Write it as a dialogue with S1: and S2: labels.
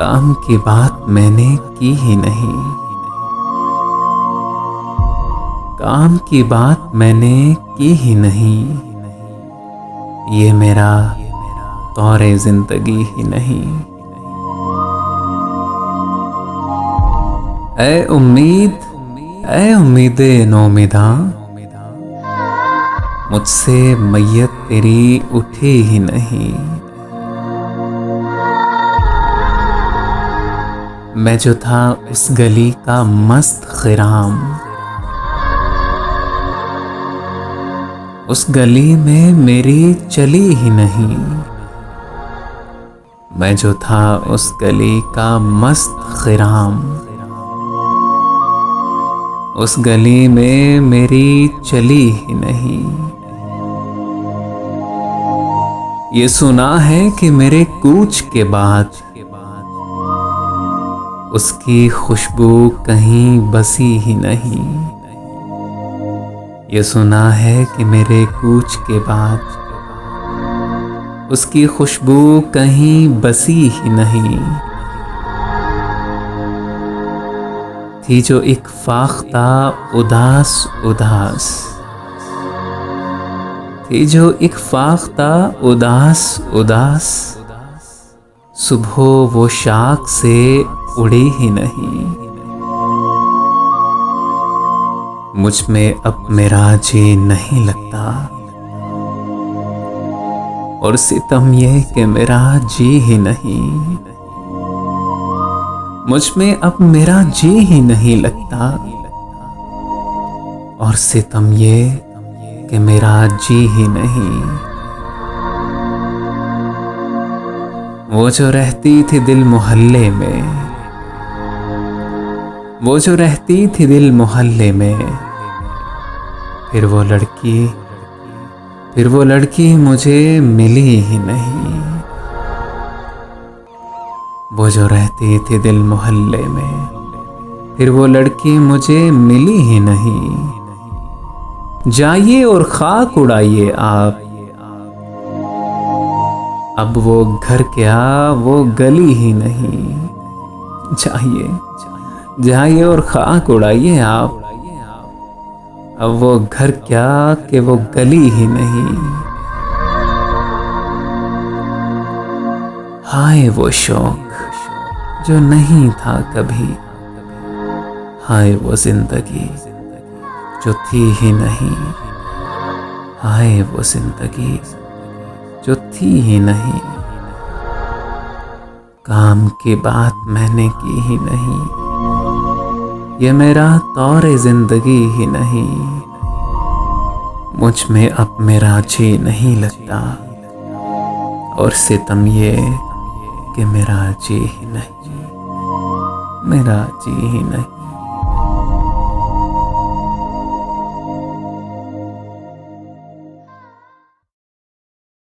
S1: काम की बात मैंने की ही नहीं, काम की बात मैंने की ही नहीं। ये मेरा तौरे जिंदगी ही नहीं। ऐ उम्मीद, ऐ उम्मीदे नौमिदा, मुझसे मैयत तेरी उठी ही नहीं। मैं जो था उस गली का मस्त खिराम, उस गली में मेरी चली ही नहीं। मैं जो था उस गली का मस्त खिराम, उस गली में मेरी चली ही नहीं। ये सुना है कि मेरे कूच के बाद उसकी खुशबू कहीं बसी ही नहीं। ये सुना है कि मेरे कूच के बाद उसकी खुशबू कहीं बसी ही नहीं। थी जो एक फाख्ता उदास उदास, थी जो एक फाख्ता उदास उदास, सुबह वो शाख से उड़ी ही नहीं। मुझ में अब मेरा जी नहीं लगता, और सितम ये कि मेरा जी ही नहीं। मुझ में अब मेरा जी ही नहीं लगता, और सितम ये कि मेरा जी ही नहीं। वो जो रहती थी दिल मोहल्ले में, वो जो रहती थी दिल मोहल्ले में, फिर वो लड़की मुझे मिली ही नहीं। वो जो रहती थी दिल मोहल्ले में, फिर वो लड़की मुझे मिली ही नहीं। जाइए और खाक उड़ाइए आप, अब वो घर क्या वो गली ही नहीं। जाइए, जाइए और खाक उड़ाइए आप, अब वो घर क्या कि वो गली ही नहीं। हाय वो शौक जो नहीं था कभी, हाय वो जिंदगी जो थी ही नहीं। हाय वो जिंदगी जो थी ही नहीं। काम की बात मैंने की ही नहीं, ये मेरा तौरे जिंदगी ही नहीं। मुझ में अब मेरा जी नहीं लगता, और सितम ये कि मेरा जी ही नहीं, मेरा जी ही नहीं।